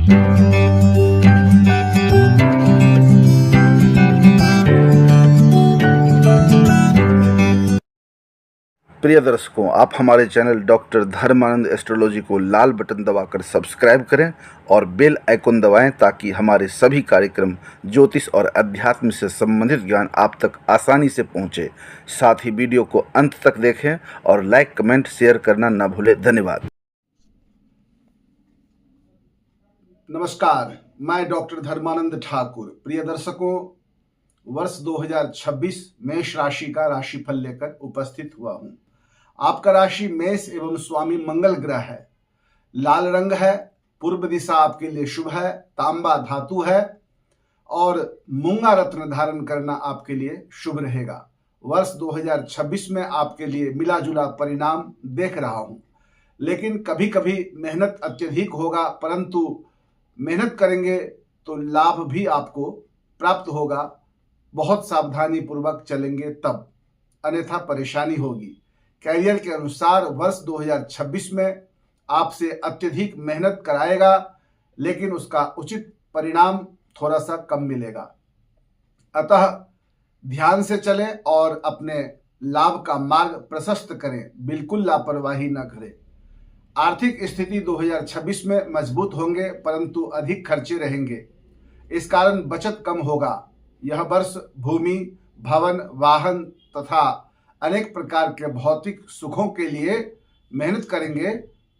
प्रिय दर्शकों, आप हमारे चैनल डॉक्टर धर्मानंद एस्ट्रोलॉजी को लाल बटन दबाकर सब्सक्राइब करें और बेल आइकन दबाएं ताकि हमारे सभी कार्यक्रम ज्योतिष और अध्यात्म से संबंधित ज्ञान आप तक आसानी से पहुंचे। साथ ही वीडियो को अंत तक देखें और लाइक, कमेंट, शेयर करना न भूलें। धन्यवाद। नमस्कार, मैं डॉक्टर धर्मानंद ठाकुर। प्रिय दर्शकों, वर्ष 2026 मेष राशि का राशिफल लेकर उपस्थित हुआ हूं। आपका राशि मेष एवं स्वामी मंगल ग्रह है। लाल रंग है, पूर्व दिशा आपके लिए शुभ है, तांबा धातु है और मूंगा रत्न धारण करना आपके लिए शुभ रहेगा। वर्ष 2026 में आपके लिए मिला जुला परिणाम देख रहा हूं, लेकिन कभी कभी मेहनत अत्यधिक होगा, परंतु मेहनत करेंगे तो लाभ भी आपको प्राप्त होगा। बहुत सावधानी पूर्वक चलेंगे तब, अन्यथा परेशानी होगी। कैरियर के अनुसार वर्ष 2026 में आपसे अत्यधिक मेहनत कराएगा, लेकिन उसका उचित परिणाम थोड़ा सा कम मिलेगा। अतः ध्यान से चलें और अपने लाभ का मार्ग प्रशस्त करें, बिल्कुल लापरवाही न करें। आर्थिक स्थिति 2026 में मजबूत होंगे, परंतु अधिक खर्चे रहेंगे, इस कारण बचत कम होगा। यह वर्ष भूमि, भवन, वाहन तथा अनेक प्रकार के भौतिक सुखों के लिए मेहनत करेंगे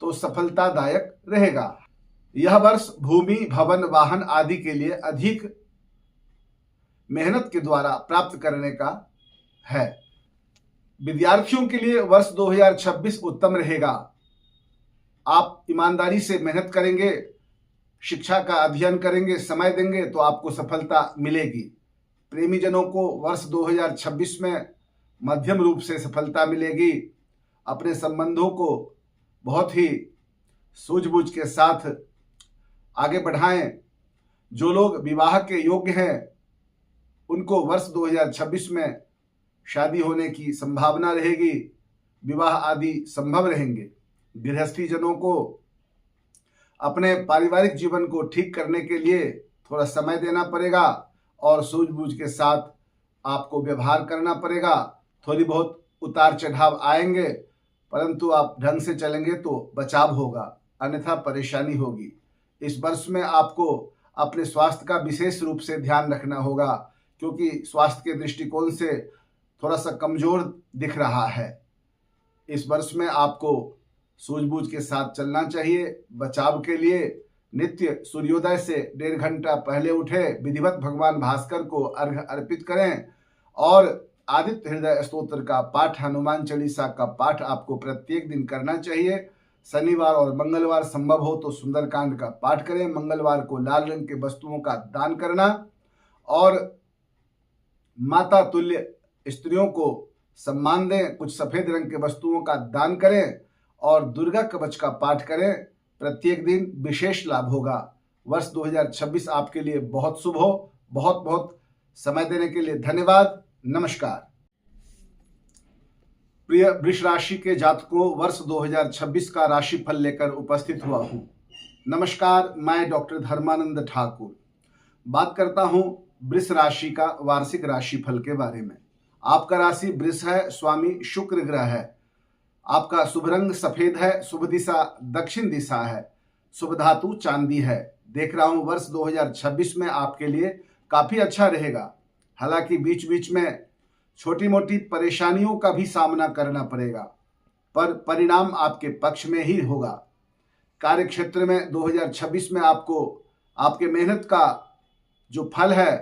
तो सफलतादायक रहेगा। यह वर्ष भूमि, भवन, वाहन आदि के लिए अधिक मेहनत के द्वारा प्राप्त करने का है। विद्यार्थियों के लिए वर्ष 2026 उत्तम रहेगा। आप ईमानदारी से मेहनत करेंगे, शिक्षा का अध्ययन करेंगे, समय देंगे तो आपको सफलता मिलेगी। प्रेमी जनों को वर्ष 2026 में मध्यम रूप से सफलता मिलेगी। अपने संबंधों को बहुत ही सूझबूझ के साथ आगे बढ़ाएं। जो लोग विवाह के योग्य हैं उनको वर्ष 2026 में शादी होने की संभावना रहेगी, विवाह आदि संभव रहेंगे। गृहस्थी जनों को अपने पारिवारिक जीवन को ठीक करने के लिए थोड़ा समय देना पड़ेगा और सूझबूझ के साथ आपको व्यवहार करना पड़ेगा। थोड़ी बहुत उतार चढ़ाव आएंगे, परंतु आप ढंग से चलेंगे तो बचाव होगा, अन्यथा परेशानी होगी। इस वर्ष में आपको अपने स्वास्थ्य का विशेष रूप से ध्यान रखना होगा, क्योंकि स्वास्थ्य के दृष्टिकोण से थोड़ा सा कमजोर दिख रहा है। इस वर्ष में आपको सूझबूझ के साथ चलना चाहिए। बचाव के लिए नित्य सूर्योदय से 1.5 घंटा पहले उठे, विधिवत भगवान भास्कर को अर्घ्य अर्पित करें और आदित्य हृदय स्तोत्र का पाठ, हनुमान चालीसा का पाठ आपको प्रत्येक दिन करना चाहिए। शनिवार और मंगलवार संभव हो तो सुंदरकांड का पाठ करें। मंगलवार को लाल रंग के वस्तुओं का दान करना और माता तुल्य स्त्रियों को सम्मान दें। कुछ सफेद रंग के वस्तुओं का दान करें और दुर्गा कवच का पाठ करें। प्रत्येक दिन विशेष लाभ होगा। वर्ष 2026 आपके लिए बहुत शुभ हो। बहुत बहुत समय देने के लिए धन्यवाद। नमस्कार। प्रिय वृष राशि के जातकों, वर्ष 2026 का राशिफल लेकर उपस्थित हुआ हूं। नमस्कार, मैं डॉक्टर धर्मानंद ठाकुर बात करता हूं वृष राशि का वार्षिक राशिफल के बारे में। आपका राशि वृष है, स्वामी शुक्र ग्रह है। आपका शुभ रंग सफेद है, शुभ दिशा दक्षिण दिशा है, शुभ धातु चांदी है। देख रहा हूं वर्ष 2026 में आपके लिए काफी अच्छा रहेगा। हालांकि बीच बीच में छोटी मोटी परेशानियों का भी सामना करना पड़ेगा, पर परिणाम आपके पक्ष में ही होगा। कार्य क्षेत्र में 2026 में आपको आपके मेहनत का जो फल है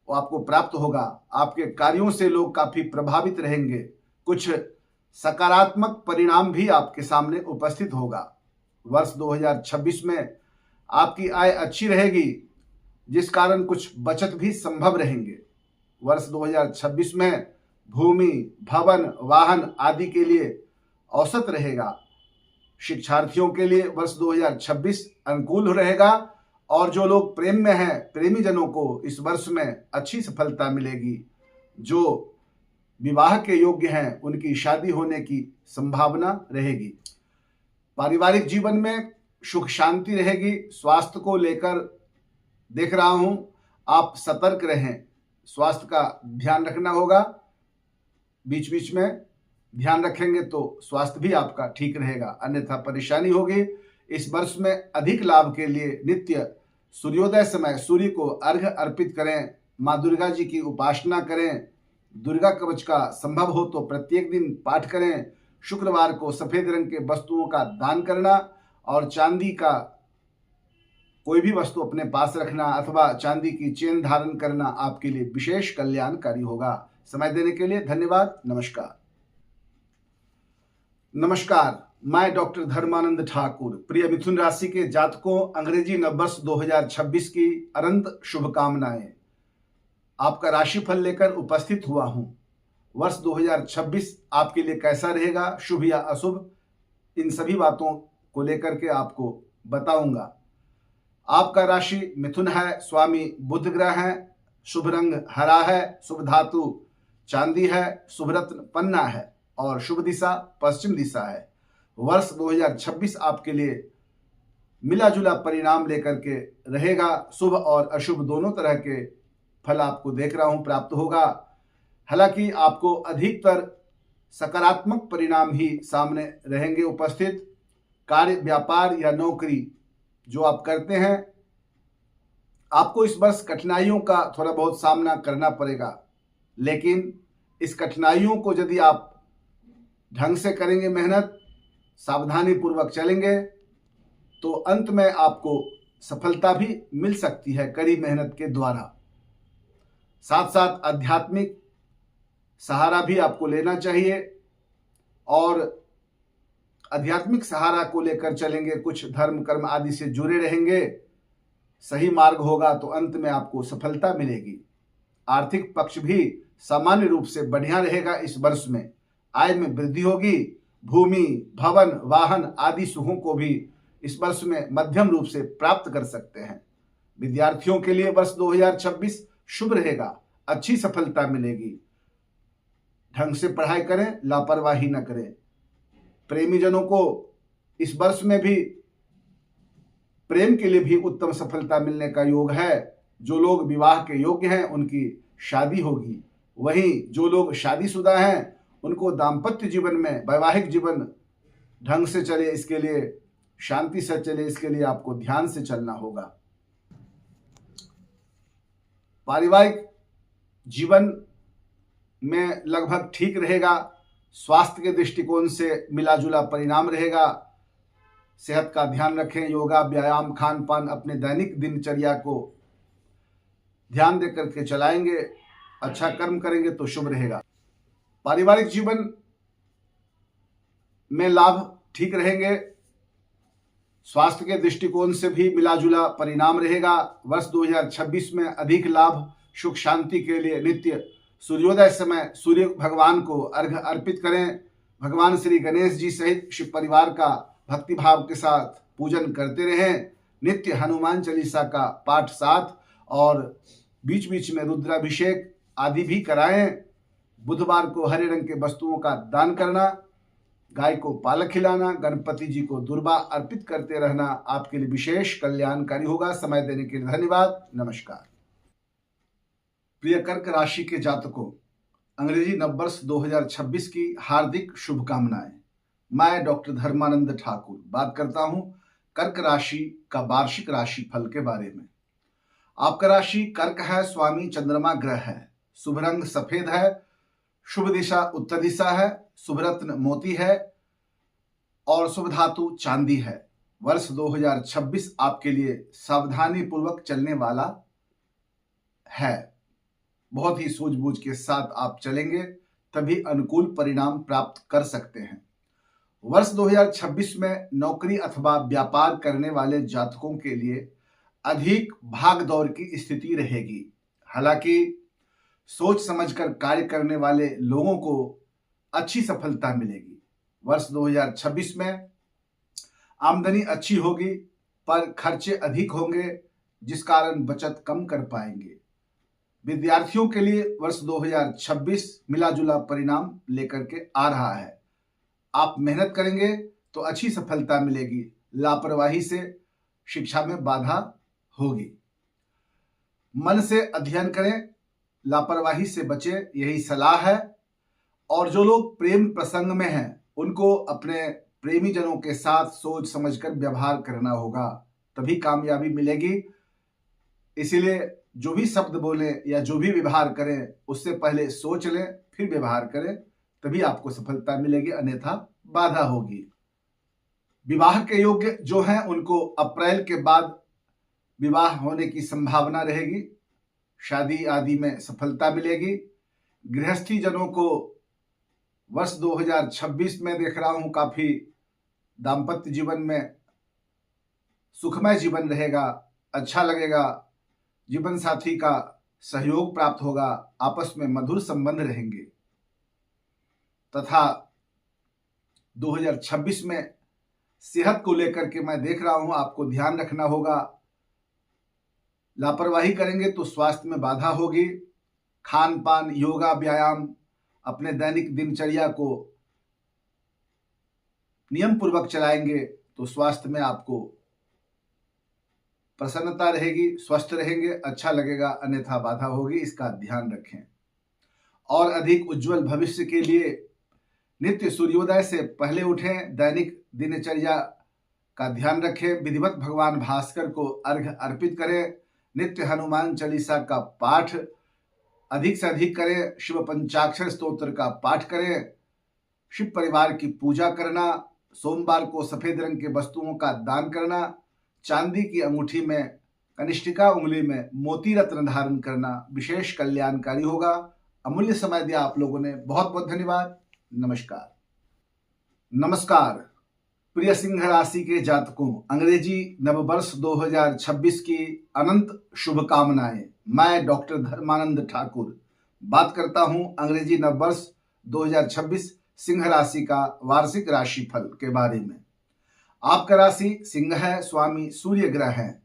वो आपको प्राप्त होगा। आपके कार्यों से लोग काफी प्रभावित रहेंगे। कुछ सकारात्मक परिणाम भी आपके सामने उपस्थित होगा। वर्ष 2026 में आपकी आय अच्छी रहेगी, जिस कारण कुछ बचत भी संभव रहेंगे। वर्ष 2026 में भूमि, भवन, वाहन आदि के लिए औसत रहेगा। शिक्षार्थियों के लिए वर्ष 2026 अनुकूल रहेगा और जो लोग प्रेम में हैं, प्रेमी जनों को इस वर्ष में अच्छी सफलता मिलेगी। जो विवाह के योग्य हैं उनकी शादी होने की संभावना रहेगी। पारिवारिक जीवन में सुख शांति रहेगी। स्वास्थ्य को लेकर देख रहा हूं, आप सतर्क रहें, स्वास्थ्य का ध्यान रखना होगा। बीच बीच में ध्यान रखेंगे तो स्वास्थ्य भी आपका ठीक रहेगा, अन्यथा परेशानी होगी। इस वर्ष में अधिक लाभ के लिए नित्य सूर्योदय समय सूर्य को अर्घ्य अर्पित करें, माँ दुर्गा जी की उपासना करें, दुर्गा कवच का संभव हो तो प्रत्येक दिन पाठ करें। शुक्रवार को सफेद रंग के वस्तुओं का दान करना और चांदी का कोई भी वस्तु अपने पास रखना अथवा चांदी की चेन धारण करना आपके लिए विशेष कल्याणकारी होगा। समय देने के लिए धन्यवाद। नमस्कार। नमस्कार, मैं डॉक्टर धर्मानंद ठाकुर। प्रिय मिथुन राशि के जातकों, अंग्रेजी नववर्ष 2026 की अनंत शुभकामनाएं। आपका राशिफल लेकर उपस्थित हुआ हूं। वर्ष 2026 आपके लिए कैसा रहेगा, शुभ या अशुभ, इन सभी बातों को लेकर के आपको बताऊंगा। आपका राशि मिथुन है, स्वामी बुध ग्रह है, शुभ रंग हरा है, शुभ धातु चांदी है, शुभ रत्न पन्ना है और शुभ दिशा पश्चिम दिशा है। वर्ष 2026 आपके लिए मिला जुला परिणाम लेकर के रहेगा। शुभ और अशुभ दोनों तरह के फल आपको देख रहा हूं प्राप्त होगा। हालांकि आपको अधिकतर सकारात्मक परिणाम ही सामने रहेंगे उपस्थित। कार्य, व्यापार या नौकरी जो आप करते हैं, आपको इस वर्ष कठिनाइयों का थोड़ा बहुत सामना करना पड़ेगा, लेकिन इस कठिनाइयों को यदि आप ढंग से करेंगे, मेहनत सावधानी पूर्वक चलेंगे, तो अंत में आपको सफलता भी मिल सकती है कड़ी मेहनत के द्वारा। साथ साथ आध्यात्मिक सहारा भी आपको लेना चाहिए और आध्यात्मिक सहारा को लेकर चलेंगे, कुछ धर्म कर्म आदि से जुड़े रहेंगे, सही मार्ग होगा तो अंत में आपको सफलता मिलेगी। आर्थिक पक्ष भी सामान्य रूप से बढ़िया रहेगा। इस वर्ष में आय में वृद्धि होगी। भूमि, भवन, वाहन आदि सुखों को भी इस वर्ष में मध्यम रूप से प्राप्त कर सकते हैं। विद्यार्थियों के लिए वर्ष 2026 शुभ रहेगा, अच्छी सफलता मिलेगी। ढंग से पढ़ाई करें, लापरवाही न करें। प्रेमी जनों को इस वर्ष में भी प्रेम के लिए भी उत्तम सफलता मिलने का योग है। जो लोग विवाह के योग्य हैं उनकी शादी होगी, वहीं जो लोग शादीशुदा हैं उनको दाम्पत्य जीवन में, वैवाहिक जीवन ढंग से चले, इसके लिए शांति से चले, इसके लिए आपको ध्यान से चलना होगा। पारिवारिक जीवन में लगभग ठीक रहेगा। स्वास्थ्य के दृष्टिकोण से मिला जुला परिणाम रहेगा। सेहत का ध्यान रखें, योगा, व्यायाम, खान पान, अपने दैनिक दिनचर्या को ध्यान दे करके चलाएंगे, अच्छा कर्म करेंगे तो शुभ रहेगा। पारिवारिक जीवन में लाभ ठीक रहेंगे। स्वास्थ्य के दृष्टिकोण से भी मिला जुला परिणाम रहेगा। वर्ष 2026 में अधिक लाभ, सुख शांति के लिए नित्य सूर्योदय समय सूर्य भगवान को अर्घ्य अर्पित करें। भगवान श्री गणेश जी सहित शिव परिवार का भक्तिभाव के साथ पूजन करते रहें। नित्य हनुमान चालीसा का पाठ साथ और बीच बीच में रुद्राभिषेक आदि भी कराएं। बुधवार को हरे रंग के वस्तुओं का दान करना, गाय को पालक खिलाना, गणपति जी को दुर्बा अर्पित करते रहना आपके लिए विशेष कल्याणकारी होगा। समय देने के लिए धन्यवाद। नमस्कार। प्रिय कर्क राशि के जातकों, अंग्रेजी नववर्ष 2026 की हार्दिक शुभकामनाएं। मैं डॉक्टर धर्मानंद ठाकुर बात करता हूं कर्क राशि का वार्षिक राशि फल के बारे में। आपका राशि कर्क है, स्वामी चंद्रमा ग्रह है, शुभ रंग सफेद है, शुभ दिशा उत्तर दिशा है, शुभ रत्न मोती है और शुभ धातु चांदी है। वर्ष 2026 आपके लिए सावधानी पूर्वक चलने वाला है। बहुत ही सूझबूझ के साथ आप चलेंगे तभी अनुकूल परिणाम प्राप्त कर सकते हैं। वर्ष 2026 में नौकरी अथवा व्यापार करने वाले जातकों के लिए अधिक भाग दौड़ की स्थिति रहेगी। हालांकि सोच समझकर कार्य करने वाले लोगों को अच्छी सफलता मिलेगी। वर्ष 2026 में आमदनी अच्छी होगी पर खर्चे अधिक होंगे, जिस कारण बचत कम कर पाएंगे। विद्यार्थियों के लिए वर्ष 2026 मिला जुला परिणाम लेकर के आ रहा है। आप मेहनत करेंगे तो अच्छी सफलता मिलेगी, लापरवाही से शिक्षा में बाधा होगी। मन से अध्ययन करें, लापरवाही से बचें, यही सलाह है। और जो लोग प्रेम प्रसंग में हैं उनको अपने प्रेमी जनों के साथ सोच समझकर व्यवहार करना होगा, तभी कामयाबी मिलेगी। इसीलिए जो भी शब्द बोलें या जो भी व्यवहार करें उससे पहले सोच लें, फिर व्यवहार करें, तभी आपको सफलता मिलेगी, अन्यथा बाधा होगी। विवाह के योग्य जो हैं उनको अप्रैल के बाद विवाह होने की संभावना रहेगी, शादी आदि में सफलता मिलेगी। गृहस्थी जनों को वर्ष 2026 में देख रहा हूं काफी दाम्पत्य जीवन में सुखमय जीवन रहेगा, अच्छा लगेगा, जीवन साथी का सहयोग प्राप्त होगा, आपस में मधुर संबंध रहेंगे। तथा 2026 में सेहत को लेकर के मैं देख रहा हूं आपको ध्यान रखना होगा। लापरवाही करेंगे तो स्वास्थ्य में बाधा होगी। खान पान, योगा, व्यायाम, अपने दैनिक दिनचर्या को नियम पूर्वक चलाएंगे तो स्वास्थ्य में आपको प्रसन्नता रहेगी, स्वस्थ रहेंगे, अच्छा लगेगा, अन्यथा बाधा होगी, इसका ध्यान रखें। और अधिक उज्जवल भविष्य के लिए नित्य सूर्योदय से पहले उठें, दैनिक दिनचर्या का ध्यान रखें, विधिवत भगवान भास्कर को अर्घ्य अर्पित करें, नित्य हनुमान चालीसा का पाठ अधिक से अधिक करें, शिव पंचाक्षर स्तोत्र का पाठ करें, शिव परिवार की पूजा करना, सोमवार को सफेद रंग के वस्तुओं का दान करना, चांदी की अंगूठी में कनिष्ठिका उंगली में मोती रत्न धारण करना विशेष कल्याणकारी होगा। अमूल्य समय दिया आप लोगों ने, बहुत बहुत धन्यवाद। नमस्कार। नमस्कार प्रिय सिंह राशि के जातकों, अंग्रेजी नववर्ष 2026 की अनंत शुभकामनाएं। मैं डॉक्टर धर्मानंद ठाकुर बात करता हूं अंग्रेजी नववर्ष 2026 सिंह राशि का वार्षिक राशिफल के बारे में। आपका राशि सिंह है, स्वामी सूर्य ग्रह है,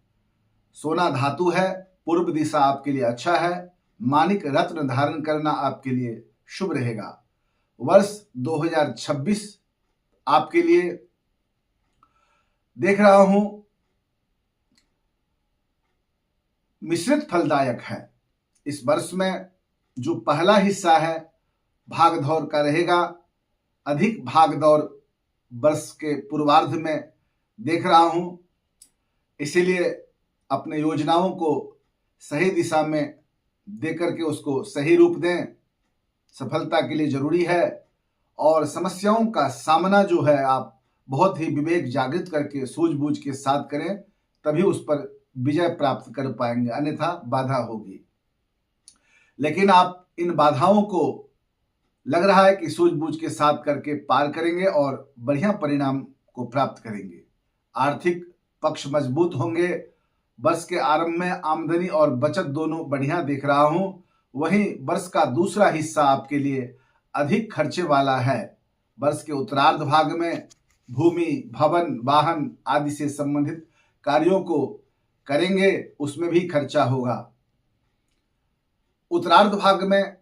सोना धातु है, पूर्व दिशा आपके लिए अच्छा है, मानिक रत्न धारण करना आपके लिए शुभ रहेगा। वर्ष 2026 आपके लिए देख रहा हूं मिश्रित फलदायक है। इस वर्ष में जो पहला हिस्सा है भाग दौड़ का रहेगा, अधिक भाग दौड़ वर्ष के पूर्वार्ध में देख रहा हूं, इसीलिए अपने योजनाओं को सही दिशा में देकर के उसको सही रूप दें, सफलता के लिए जरूरी है। और समस्याओं का सामना जो है आप बहुत ही विवेक जागृत करके सूझबूझ के साथ करें, तभी उस पर विजय प्राप्त कर पाएंगे, अन्यथा बाधा होगी। लेकिन आप इन बाधाओं को लग रहा है कि सूझबूझ के साथ करके पार करेंगे और बढ़िया परिणाम को प्राप्त करेंगे। आर्थिक पक्ष मजबूत होंगे। वर्ष के आरंभ में आमदनी और बचत दोनों बढ़िया देख रहा हूं। वहीं वर्ष का दूसरा हिस्सा आपके लिए अधिक खर्चे वाला है। वर्ष के उत्तरार्ध भाग में भूमि, भवन, वाहन आदि से संबंधित कार्यों को करेंगे, उसमें भी खर्चा होगा। उत्तरार्ध भाग में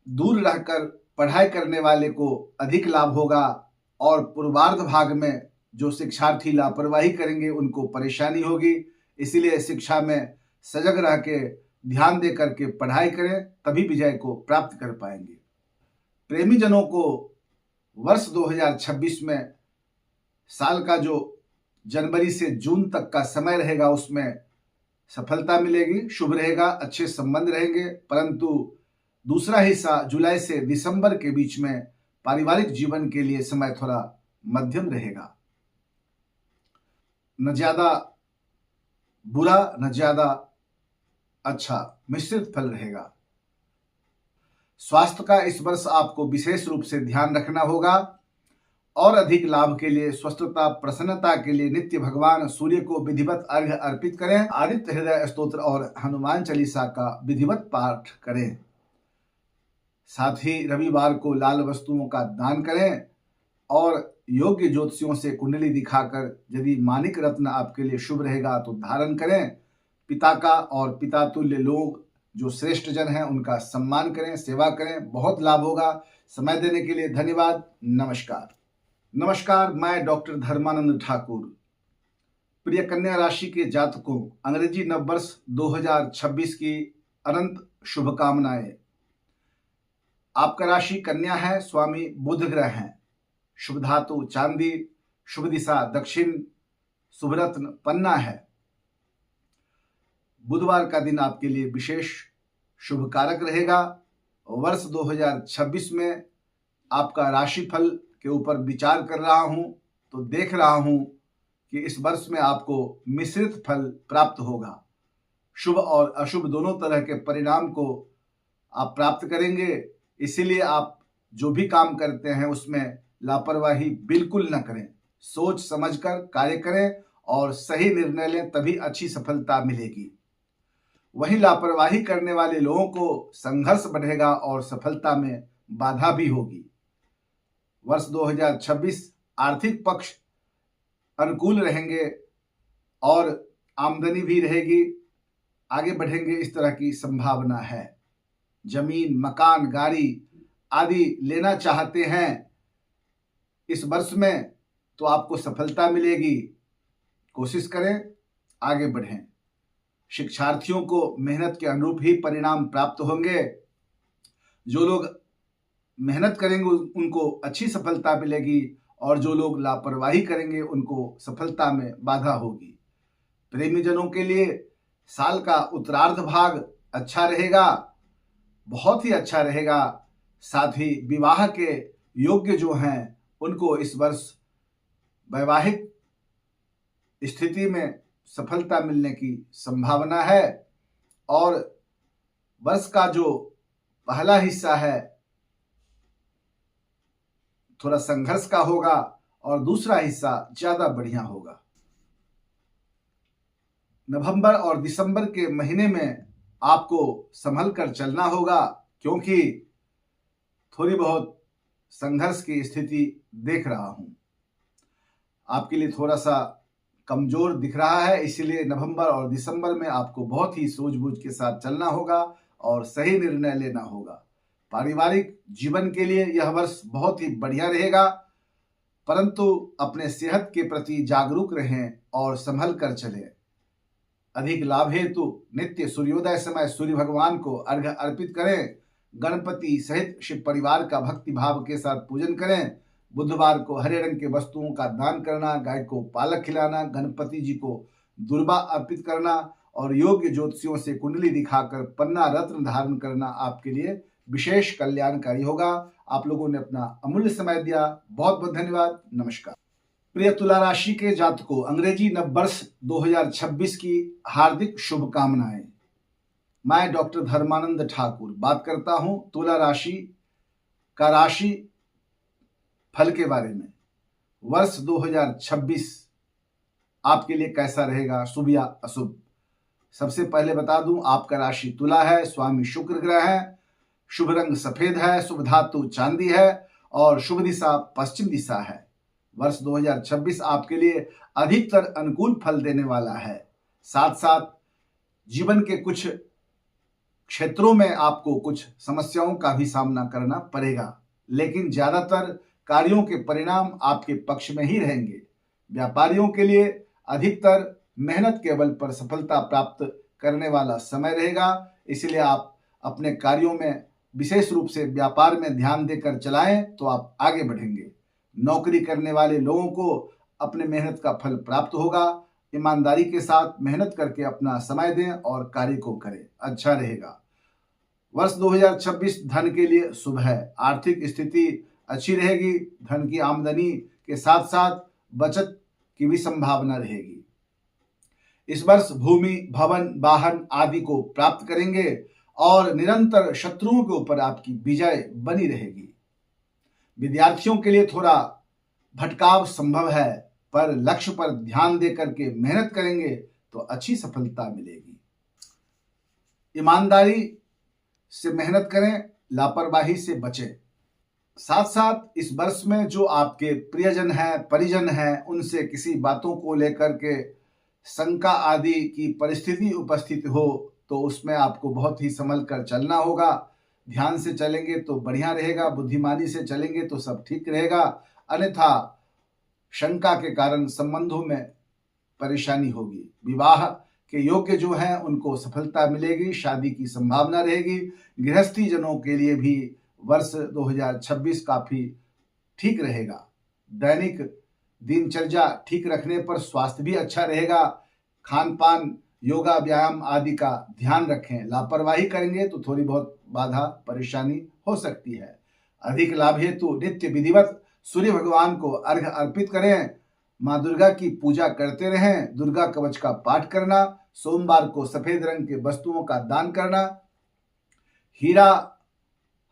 दूर रहकर पढ़ाई करने वाले को अधिक लाभ होगा और पूर्वार्ध भाग में जो शिक्षार्थी लापरवाही करेंगे उनको परेशानी होगी। इसीलिए शिक्षा में सजग रह के ध्यान दे करके पढ़ाई करें, तभी विजय को प्राप्त कर पाएंगे। प्रेमी जनों को वर्ष 2026 में साल का जो जनवरी से जून तक का समय रहेगा उसमें सफलता मिलेगी, शुभ रहेगा, अच्छे संबंध रहेंगे। परंतु दूसरा हिस्सा जुलाई से दिसंबर के बीच में पारिवारिक जीवन के लिए समय थोड़ा मध्यम रहेगा, न ज्यादा बुरा न ज्यादा अच्छा, मिश्रित फल रहेगा। स्वास्थ्य का इस वर्ष आपको विशेष रूप से ध्यान रखना होगा और अधिक लाभ के लिए, स्वस्थता, प्रसन्नता के लिए नित्य भगवान सूर्य को विधिवत अर्घ्य अर्पित करें, आदित्य हृदय स्तोत्र और हनुमान चालीसा का विधिवत पाठ करें। साथ ही रविवार को लाल वस्तुओं का दान करें और योग्य ज्योतिषियों से कुंडली दिखाकर यदि मानिक रत्न आपके लिए शुभ रहेगा तो धारण करें। पिता का और पिता तुल्य लोग जो श्रेष्ठ जन हैं उनका सम्मान करें, सेवा करें, बहुत लाभ होगा। समय देने के लिए धन्यवाद। नमस्कार। नमस्कार, मैं डॉक्टर धर्मानंद ठाकुर प्रिय कन्या राशि के जातकों, अंग्रेजी नववर्ष 2026 की अनंत शुभकामनाएं। आपका राशि कन्या है, स्वामी बुध ग्रह हैं, शुभ धातु चांदी, शुभ दिशा दक्षिण, शुभ रत्न पन्ना है। बुधवार का दिन आपके लिए विशेष शुभ कारक रहेगा। वर्ष 2026 में आपका राशिफल के ऊपर विचार कर रहा हूं तो देख रहा हूं कि इस वर्ष में आपको मिश्रित फल प्राप्त होगा। शुभ और अशुभ दोनों तरह के परिणाम को आप प्राप्त करेंगे। इसीलिए आप जो भी काम करते हैं उसमें लापरवाही बिल्कुल न करें। सोच समझकर कार्य करें और सही निर्णय लें, तभी अच्छी सफलता मिलेगी। वहीं लापरवाही करने वाले लोगों को संघर्ष बढ़ेगा और सफलता में बाधा भी होगी। वर्ष 2026 आर्थिक पक्ष अनुकूल रहेंगे और आमदनी भी रहेगी, आगे बढ़ेंगे इस तरह की संभावना है। जमीन, मकान, गाड़ी आदि लेना चाहते हैं इस वर्ष में तो आपको सफलता मिलेगी। कोशिश करें, आगे बढ़ें। शिक्षार्थियों को मेहनत के अनुरूप ही परिणाम प्राप्त होंगे। जो लोग मेहनत करेंगे उनको अच्छी सफलता मिलेगी और जो लोग लापरवाही करेंगे उनको सफलता में बाधा होगी। प्रेमी जनों के लिए साल का उत्तरार्ध भाग अच्छा रहेगा, बहुत ही अच्छा रहेगा। साथ ही विवाह के योग्य जो हैं उनको इस वर्ष वैवाहिक स्थिति में सफलता मिलने की संभावना है। और वर्ष का जो पहला हिस्सा है थोड़ा संघर्ष का होगा और दूसरा हिस्सा ज्यादा बढ़िया होगा। नवंबर और दिसंबर के महीने में आपको संभल कर चलना होगा, क्योंकि थोड़ी बहुत संघर्ष की स्थिति देख रहा हूं। आपके लिए थोड़ा सा कमजोर दिख रहा है, इसीलिए नवंबर और दिसंबर में आपको बहुत ही सूझबूझ के साथ चलना होगा और सही निर्णय लेना होगा। पारिवारिक जीवन के लिए यह वर्ष बहुत ही बढ़िया रहेगा, परंतु अपने सेहत के प्रति जागरूक रहें और संभल कर चलें। अधिक लाभ हेतु नित्य सूर्योदय समय सूर्य भगवान को अर्घ्य अर्पित करें। गणपति सहित शिव परिवार का भक्ति भाव के साथ पूजन करें। बुधवार को हरे रंग के वस्तुओं का दान करना, गाय को पालक खिलाना, गणपति जी को दुर्बा अर्पित करना और योग्य ज्योतिषियों से कुंडली दिखाकर पन्ना रत्न धारण करना आपके लिए विशेष कल्याणकारी होगा। आप लोगों ने अपना अमूल्य समय दिया, बहुत बहुत धन्यवाद। नमस्कार। प्रिय तुला राशि के जातकों, अंग्रेजी नववर्ष 2026 की हार्दिक शुभकामनाएं। मैं डॉक्टर धर्मानंद ठाकुर बात करता हूं तुला राशि का राशि फल के बारे में। वर्ष 2026 आपके लिए कैसा रहेगा, शुभ या अशुभ? सबसे पहले बता दूं, आपका राशि तुला है, स्वामी शुक्र ग्रह है, शुभ रंग सफेद है, शुभ धातु चांदी है और शुभ दिशा पश्चिम दिशा है। वर्ष 2026 आपके लिए अधिकतर अनुकूल फल देने वाला है। साथ साथ जीवन के कुछ क्षेत्रों में आपको कुछ समस्याओं का भी सामना करना पड़ेगा, लेकिन ज्यादातर कार्यों के परिणाम आपके पक्ष में ही रहेंगे। व्यापारियों के लिए अधिकतर मेहनत के बल पर सफलता प्राप्त करने वाला समय रहेगा, इसलिए आप अपने कार्यों में विशेष रूप से व्यापार में ध्यान देकर चलाएं तो आप आगे बढ़ेंगे। नौकरी करने वाले लोगों को अपने मेहनत का फल प्राप्त होगा। ईमानदारी के साथ मेहनत करके अपना समय दें और कार्य को करें, अच्छा रहेगा। वर्ष 2026 धन के लिए शुभ है। आर्थिक स्थिति अच्छी रहेगी। धन की आमदनी के साथ साथ बचत की भी संभावना रहेगी। इस वर्ष भूमि, भवन, वाहन आदि को प्राप्त करेंगे और निरंतर शत्रुओं के ऊपर आपकी विजय बनी रहेगी। विद्यार्थियों के लिए थोड़ा भटकाव संभव है, पर लक्ष्य पर ध्यान दे करके मेहनत करेंगे तो अच्छी सफलता मिलेगी। ईमानदारी से मेहनत करें, लापरवाही से बचें। साथ साथ इस वर्ष में जो आपके प्रियजन हैं, परिजन हैं, उनसे किसी बातों को लेकर के शंका आदि की परिस्थिति उपस्थित हो तो उसमें आपको बहुत ही संभल कर चलना होगा। ध्यान से चलेंगे तो बढ़िया रहेगा, बुद्धिमानी से चलेंगे तो सब ठीक रहेगा। अन्यथा शंका के कारण संबंधों में परेशानी होगी। विवाह के योग्य जो हैं उनको सफलता मिलेगी, शादी की संभावना रहेगी। गृहस्थी जनों के लिए भी वर्ष 2026 काफी ठीक रहेगा। दैनिक दिनचर्या ठीक रखने पर स्वास्थ्य भी अच्छा रहेगा। खान पान, योगा, व्यायाम आदि का ध्यान रखें। लापरवाही करेंगे तो थोड़ी बहुत बाधा परेशानी हो सकती है। अधिक लाभ हेतु नित्य विधिवत सूर्य भगवान को अर्घ्य अर्पित करें। माँ दुर्गा की पूजा करते रहें। दुर्गा कवच का पाठ करना, सोमवार को सफेद रंग के वस्तुओं का दान करना, हीरा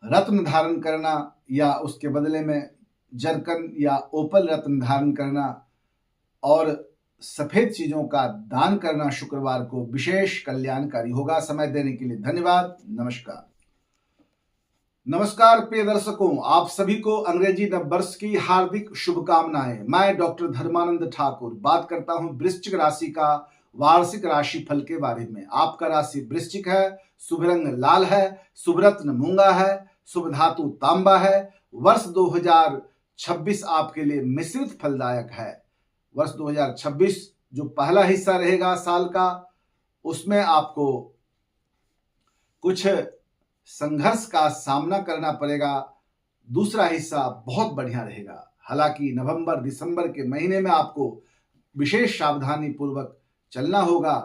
रत्न धारण करना या उसके बदले में जरकन या ओपल रत्न धारण करना और सफेद चीजों का दान करना शुक्रवार को विशेष कल्याणकारी होगा। समय देने के लिए धन्यवाद। नमस्कार। नमस्कार प्रिय दर्शकों, आप सभी को अंग्रेजी नववर्ष की हार्दिक शुभकामनाएं। मैं डॉक्टर धर्मानंद ठाकुर बात करता हूं वृश्चिक राशि का वार्षिक राशि फल के बारे में। आपका राशि वृश्चिक है, शुभ रंग लाल है, शुभ रत्न मूंगा है, शुभ धातु तांबा है। वर्ष 2026 आपके लिए मिश्रित फलदायक है। वर्ष 2026 जो पहला हिस्सा रहेगा साल का, उसमें आपको कुछ संघर्ष का सामना करना पड़ेगा। दूसरा हिस्सा बहुत बढ़िया रहेगा। हालांकि नवंबर दिसंबर के महीने में आपको विशेष सावधानी पूर्वक चलना होगा।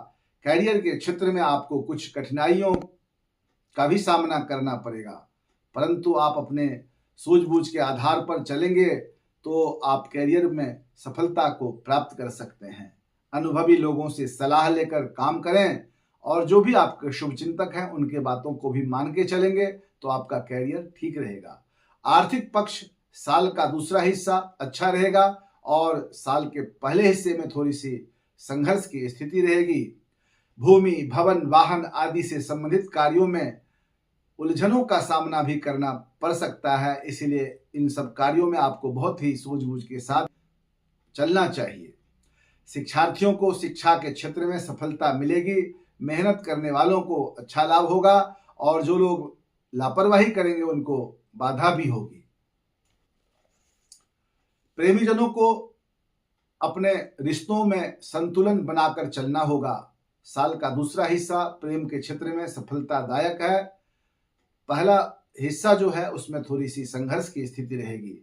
कैरियर के क्षेत्र में आपको कुछ कठिनाइयों का भी सामना करना पड़ेगा, परंतु आप अपने सूझबूझ के आधार पर चलेंगे तो आप कैरियर में सफलता को प्राप्त कर सकते हैं। अनुभवी लोगों से सलाह लेकर काम करें और जो भी आपके शुभचिंतक हैं उनके बातों को भी मान के चलेंगे तो आपका कैरियर ठीक रहेगा। आर्थिक पक्ष साल का दूसरा हिस्सा अच्छा रहेगा और साल के पहले हिस्से में थोड़ी सी संघर्ष की स्थिति रहेगी। भूमि, भवन, वाहन आदि से संबंधित कार्यों में उलझनों का सामना भी करना पड़ सकता है, इसलिए इन सब कार्यों में आपको बहुत ही सूझबूझ के साथ चलना चाहिए। शिक्षार्थियों को शिक्षा के क्षेत्र में सफलता मिलेगी। मेहनत करने वालों को अच्छा लाभ होगा और जो लोग लापरवाही करेंगे उनको बाधा भी होगी। प्रेमीजनों को अपने रिश्तों में संतुलन बनाकर चलना होगा। साल का दूसरा हिस्सा प्रेम के क्षेत्र में सफलतादायक है। पहला हिस्सा जो है उसमें थोड़ी सी संघर्ष की स्थिति रहेगी।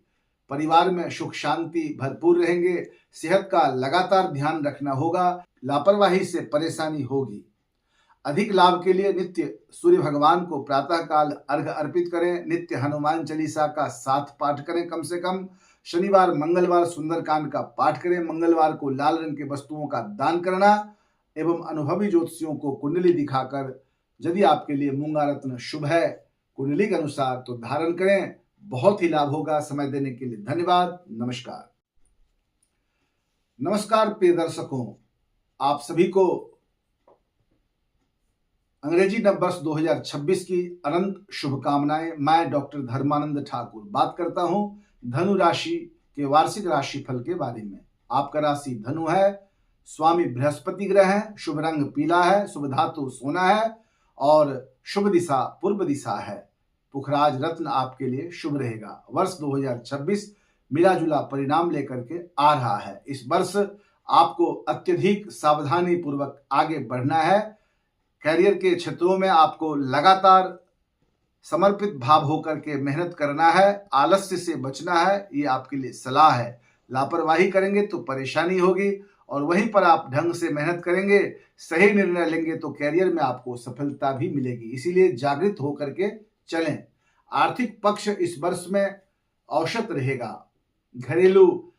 परिवार में सुख शांति भरपूर रहेंगे। सेहत का लगातार ध्यान रखना होगा। लापरवाही से परेशानी होगी। अधिक लाभ के लिए नित्य सूर्य भगवान को प्रातःकाल अर्घ्य अर्पित करें। नित्य हनुमान चालीसा का 7 पाठ करें कम से कम। शनिवार मंगलवार सुंदरकांड का पाठ करें। मंगलवार को लाल रंग के वस्तुओं का दान करना एवं अनुभवी ज्योतिषियों को कुंडली दिखाकर यदि आपके लिए मूंगा रत्न शुभ है कुंडली के अनुसार तो धारण करें। बहुत ही लाभ होगा। समय देने के लिए धन्यवाद। नमस्कार। नमस्कार प्रिय दर्शकों, आप सभी को अंग्रेजी नववर्ष 2026 की अनंत शुभकामनाएं। मैं डॉक्टर धर्मानंद ठाकुर बात करता हूं धनु राशि के वार्षिक राशि फल के बारे में। आपका राशि धनु है, स्वामी बृहस्पति ग्रह है, शुभ रंग पीला है, शुभ धातु सोना है और शुभ दिशा पूर्व दिशा है। पुखराज रत्न आपके लिए शुभ रहेगा। वर्ष 2026 मिला जुला परिणाम लेकर के आ रहा है। इस वर्ष आपको अत्यधिक सावधानी पूर्वक आगे बढ़ना है। कैरियर के क्षेत्रों में आपको लगातार समर्पित भाव होकर के मेहनत करना है। आलस्य से बचना है, ये आपके लिए सलाह है। लापरवाही करेंगे तो परेशानी होगी और वहीं पर आप ढंग से मेहनत करेंगे, सही निर्णय लेंगे तो कैरियर में आपको सफलता भी मिलेगी। इसीलिए जागृत होकर के चलें। आर्थिक पक्ष इस वर्ष में औसत रहेगा। घरेलू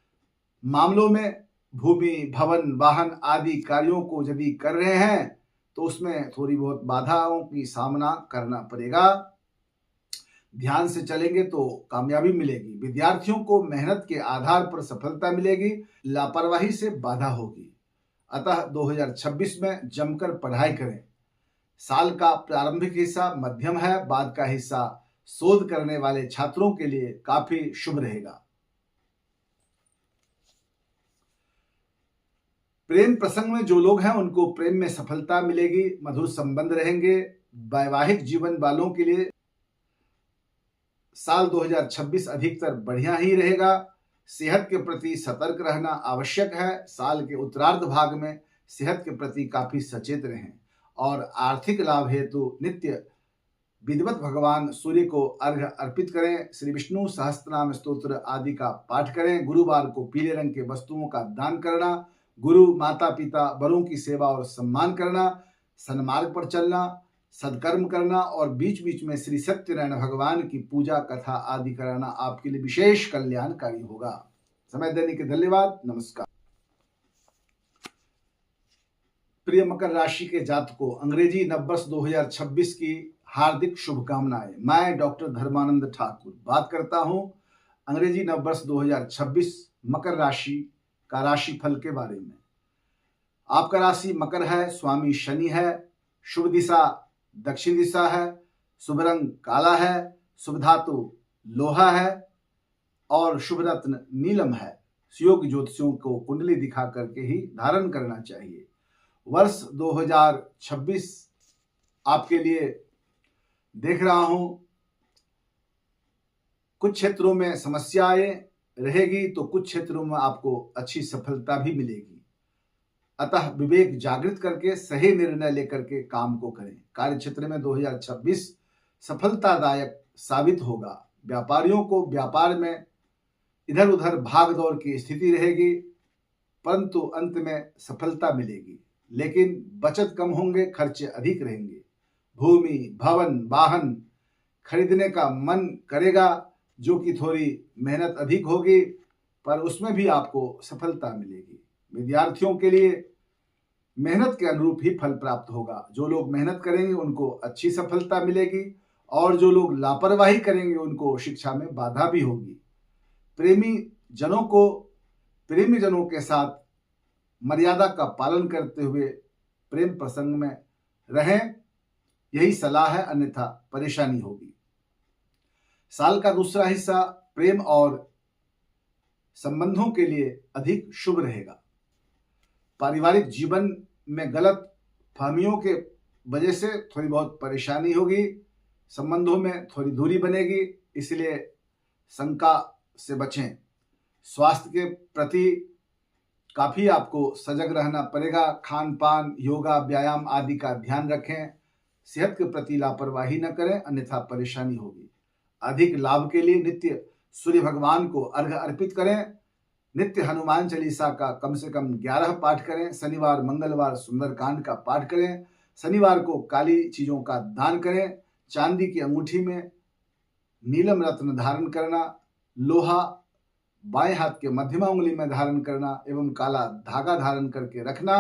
मामलों में भूमि, भवन, वाहन आदि कार्यों को यदि कर रहे हैं तो उसमें थोड़ी बहुत बाधाओं की सामना करना पड़ेगा। ध्यान से चलेंगे तो कामयाबी मिलेगी। विद्यार्थियों को मेहनत के आधार पर सफलता मिलेगी, लापरवाही से बाधा होगी। अतः 2026 में जमकर पढ़ाई करें। साल का प्रारंभिक हिस्सा मध्यम है, बाद का हिस्सा शोध करने वाले छात्रों के लिए काफी शुभ रहेगा। प्रेम प्रसंग में जो लोग हैं उनको प्रेम में सफलता मिलेगी, मधुर संबंध रहेंगे। वैवाहिक जीवन वालों के लिए साल 2026 अधिकतर बढ़िया ही रहेगा। सेहत के प्रति सतर्क रहना आवश्यक है। साल के उत्तरार्ध भाग में सेहत के प्रति काफी सचेत रहें और आर्थिक लाभ हेतु नित्य विधिवत भगवान सूर्य को अर्घ्य अर्पित करें। श्री विष्णु सहस्त्रनाम स्तोत्र आदि का पाठ करें। गुरुवार को पीले रंग के वस्तुओं का दान करना, गुरु माता पिता बड़ों की सेवा और सम्मान करना, सन्मार्ग पर चलना, सत्कर्म करना और बीच बीच में श्री सत्यनारायण भगवान की पूजा कथा आदि कराना आपके लिए विशेष कल्याणकारी होगा। समय देने के धन्यवाद। नमस्कार। प्रिय मकर राशि के जातकों, अंग्रेजी नववर्ष 2026 की हार्दिक शुभकामनाएं। मैं डॉक्टर धर्मानंद ठाकुर बात करता हूं अंग्रेजी नववर्ष 2026 मकर राशि का राशिफल के बारे में। आपका राशि मकर है, स्वामी शनि है, शुभ दिशा दक्षिण दिशा है, शुभ रंग काला है, शुभ धातु लोहा है और शुभ रत्न नीलम है। सुयोग ज्योतिषियों को कुंडली दिखा करके ही धारण करना चाहिए। वर्ष 2026 आपके लिए देख रहा हूं कुछ क्षेत्रों में समस्याएं रहेगी तो कुछ क्षेत्रों में आपको अच्छी सफलता भी मिलेगी। अतः विवेक जागृत करके सही निर्णय लेकर के काम को करें। कार्य क्षेत्र में 2026 सफलतादायक साबित होगा। व्यापारियों को व्यापार में इधर उधर भाग दौड़ की स्थिति रहेगी, परंतु अंत में सफलता मिलेगी। लेकिन बचत कम होंगे, खर्चे अधिक रहेंगे। भूमि भवन वाहन खरीदने का मन करेगा, जो कि थोड़ी मेहनत अधिक होगी, पर उसमें भी आपको सफलता मिलेगी। विद्यार्थियों के लिए मेहनत के अनुरूप ही फल प्राप्त होगा। जो लोग मेहनत करेंगे उनको अच्छी सफलता मिलेगी और जो लोग लापरवाही करेंगे उनको शिक्षा में बाधा भी होगी। प्रेमी जनों के साथ मर्यादा का पालन करते हुए प्रेम प्रसंग में रहें, यही सलाह है, अन्यथा परेशानी होगी। साल का दूसरा हिस्सा प्रेम और संबंधों के लिए अधिक शुभ रहेगा। पारिवारिक जीवन में गलत फहमियों के वजह से थोड़ी बहुत परेशानी होगी, संबंधों में थोड़ी दूरी बनेगी, इसलिए शंका से बचें। स्वास्थ्य के प्रति काफी आपको सजग रहना पड़ेगा। खान पान, योगा, व्यायाम आदि का ध्यान रखें। सेहत के प्रति लापरवाही न करें, अन्यथा परेशानी होगी। अधिक लाभ के लिए नित्य सूर्य भगवान को अर्घ्य अर्पित करें। नित्य हनुमान चालीसा का कम से कम 11 पाठ करें। शनिवार मंगलवार सुंदरकांड का पाठ करें। शनिवार को काली चीजों का दान करें। चांदी की अंगूठी में नीलम रत्न धारण करना, लोहा बाएं हाथ के मध्यमा उंगली में धारण करना एवं काला धागा धारण करके रखना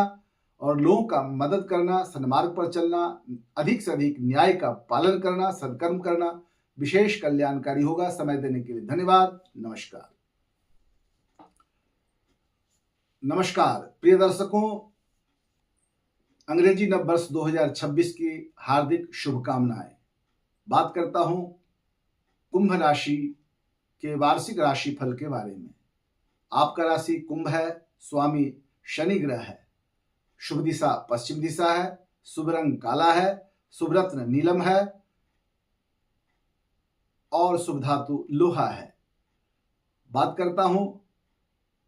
और लोगों का मदद करना, सन्मार्ग पर चलना, अधिक से अधिक न्याय का पालन करना, सत्कर्म करना विशेष कल्याणकारी होगा। समय देने के लिए धन्यवाद। नमस्कार प्रिय दर्शकों, अंग्रेजी नववर्ष 2026 की हार्दिक शुभकामनाएं। बात करता हूं कुंभ राशि के वार्षिक राशिफल के बारे में। आपका राशि कुंभ है, स्वामी शनि ग्रह है, शुभ दिशा पश्चिम दिशा है, शुभ रंग काला है, शुभ रत्न नीलम है और शुभ धातु लोहा है। बात करता हूं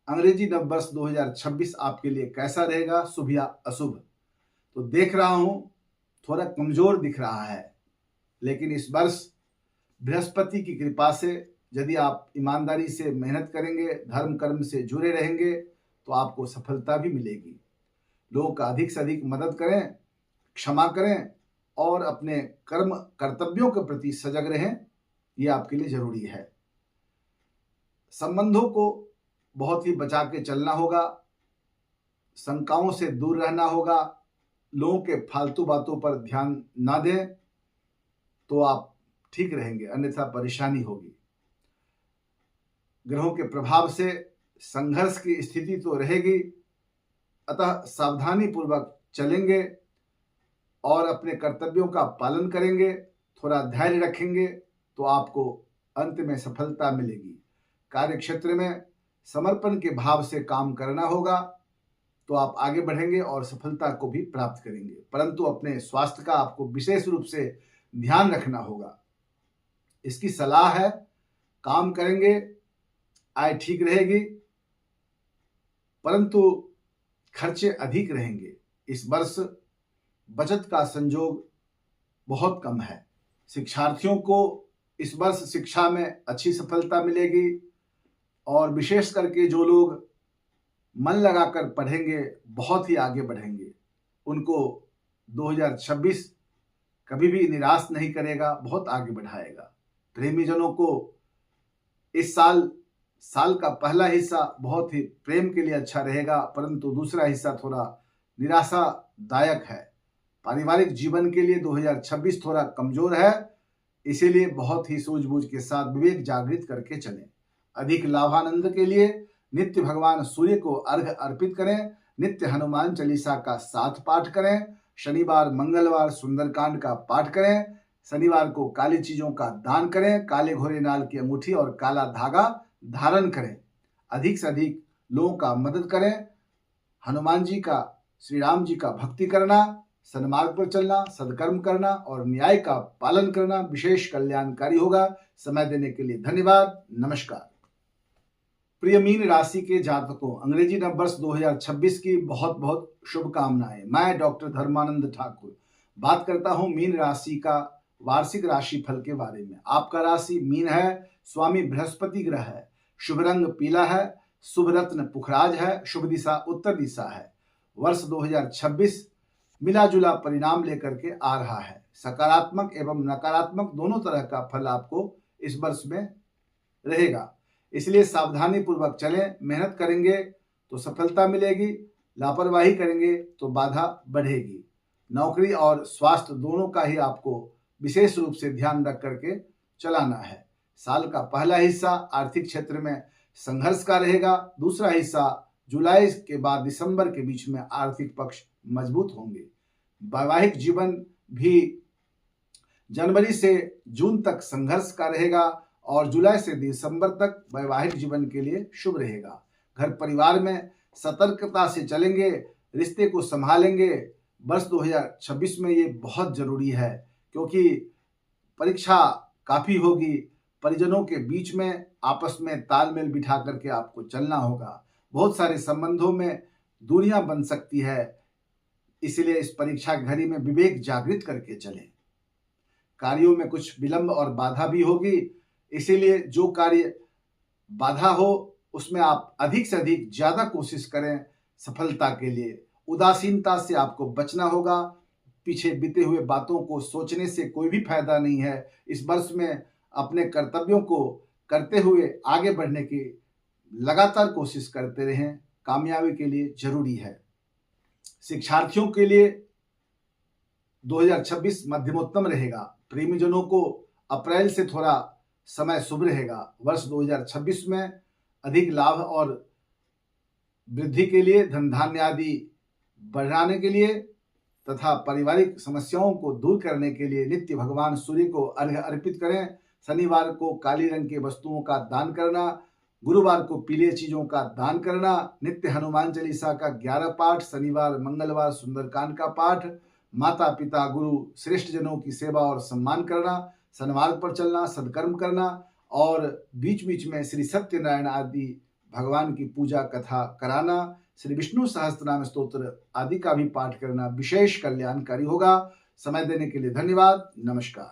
अंग्रेजी नववर्ष 2026 आपके लिए कैसा रहेगा, शुभ या अशुभ। तो देख रहा हूं थोड़ा कमजोर दिख रहा है, लेकिन इस वर्ष बृहस्पति की कृपा से यदि आप ईमानदारी से मेहनत करेंगे, धर्म कर्म से जुड़े रहेंगे तो आपको सफलता भी मिलेगी। लोगों का अधिक से अधिक मदद करें, क्षमा करें और अपने कर्तव्यों के प्रति सजग रहें, ये आपके लिए जरूरी है। संबंधों को बहुत ही बचा के चलना होगा, शंकाओं से दूर रहना होगा, लोगों के फालतू बातों पर ध्यान ना दें तो आप ठीक रहेंगे, अन्यथा परेशानी होगी। ग्रहों के प्रभाव से संघर्ष की स्थिति तो रहेगी, अतः सावधानी पूर्वक चलेंगे और अपने कर्तव्यों का पालन करेंगे, थोड़ा धैर्य रखेंगे तो आपको अंत में सफलता मिलेगी। कार्य क्षेत्र में समर्पण के भाव से काम करना होगा तो आप आगे बढ़ेंगे और सफलता को भी प्राप्त करेंगे, परंतु अपने स्वास्थ्य का आपको विशेष रूप से ध्यान रखना होगा। इसकी सलाह है, काम करेंगे आय ठीक रहेगी, परंतु खर्चे अधिक रहेंगे। इस वर्ष बचत का संजोग बहुत कम है। शिक्षार्थियों को इस वर्ष शिक्षा में अच्छी सफलता मिलेगी और विशेष करके जो लोग मन लगाकर पढ़ेंगे बहुत ही आगे बढ़ेंगे। उनको 2026 कभी भी निराश नहीं करेगा, बहुत आगे बढ़ाएगा। प्रेमीजनों को इस साल का पहला हिस्सा बहुत ही प्रेम के लिए अच्छा रहेगा, परंतु दूसरा हिस्सा थोड़ा निराशादायक है। पारिवारिक जीवन के लिए 2026 थोड़ा कमजोर है, इसीलिए बहुत ही सूझबूझ के साथ विवेक जागृत करके चलें। अधिक लाभानंद के लिए नित्य भगवान सूर्य को अर्घ्य अर्पित करें, नित्य हनुमान चालीसा का 7 पाठ करें, शनिवार मंगलवार सुंदरकांड का पाठ करें, शनिवार को काली चीजों का दान करें, काले घोड़े नाल की अंगूठी और काला धागा धारण करें। अधिक से अधिक लोगों का मदद करें। हनुमान जी का, श्री राम जी का भक्ति करना, सन्मार्ग पर चलना, सदकर्म करना और न्याय का पालन करना विशेष कल्याणकारी होगा। समय देने के लिए धन्यवाद। नमस्कार। प्रिय मीन राशि के जातकों, अंग्रेजी नववर्ष 2026 की बहुत बहुत शुभकामनाएं। मैं डॉक्टर धर्मानंद ठाकुर बात करता हूं मीन राशि का वार्षिक राशि फल के बारे में। आपका राशि मीन है, स्वामी बृहस्पति ग्रह है, शुभ रंग पीला है, शुभ रत्न पुखराज है, शुभ दिशा उत्तर दिशा है। वर्ष 2026 मिला जुला परिणाम लेकर के आ रहा है। सकारात्मक एवं नकारात्मक दोनों तरह का फल आपको इस वर्ष में रहेगा, इसलिए सावधानी पूर्वक चलें। मेहनत करेंगे तो सफलता मिलेगी, लापरवाही करेंगे तो बाधा बढ़ेगी। नौकरी और स्वास्थ्य दोनों का ही आपको विशेष रूप से ध्यान रख करके चलाना है। साल का पहला हिस्सा आर्थिक क्षेत्र में संघर्ष का रहेगा, दूसरा हिस्सा जुलाई के बाद दिसंबर के बीच में आर्थिक पक्ष मजबूत होंगे। वैवाहिक जीवन भी जनवरी से जून तक संघर्ष का रहेगा और जुलाई से दिसंबर तक वैवाहिक जीवन के लिए शुभ रहेगा। घर परिवार में सतर्कता से चलेंगे, रिश्ते को संभालेंगे। वर्ष 2026 में ये बहुत जरूरी है, क्योंकि परीक्षा काफी होगी। परिजनों के बीच में आपस में तालमेल बिठा करके आपको चलना होगा। बहुत सारे संबंधों में दूरियां बन सकती है, इसलिए इस परीक्षा घड़ी में विवेक जागृत करके चलें। कार्यों में कुछ विलंब और बाधा भी होगी, इसीलिए जो कार्य बाधा हो उसमें आप अधिक से अधिक ज्यादा कोशिश करें सफलता के लिए। उदासीनता से आपको बचना होगा। पीछे बीते हुए बातों को सोचने से कोई भी फायदा नहीं है। इस वर्ष में अपने कर्तव्यों को करते हुए आगे बढ़ने की लगातार कोशिश करते रहें, कामयाबी के लिए जरूरी है। शिक्षार्थियों के लिए 2026 मध्यमोत्तम रहेगा। प्रेमीजनों को अप्रैल से थोड़ा समय शुभ रहेगा। वर्ष 2026 में अधिक लाभ और वृद्धि के लिए, धन धान्य आदि बढ़ाने के लिए तथा पारिवारिक समस्याओं को दूर करने के लिए नित्य भगवान सूर्य को अर्घ्य अर्पित करें। शनिवार को काली रंग के वस्तुओं का दान करना, गुरुवार को पीले चीजों का दान करना, नित्य हनुमान चालीसा का 11 पाठ, शनिवार मंगलवार सुंदरकांड का पाठ, माता पिता गुरु श्रेष्ठ जनों की सेवा और सम्मान करना, सन्मार्ग पर चलना, सदकर्म करना और बीच बीच में श्री सत्यनारायण आदि भगवान की पूजा कथा कराना, श्री विष्णु सहस्त्रनाम स्तोत्र आदि का भी पाठ करना विशेष कल्याणकारी होगा। समय देने के लिए धन्यवाद। नमस्कार।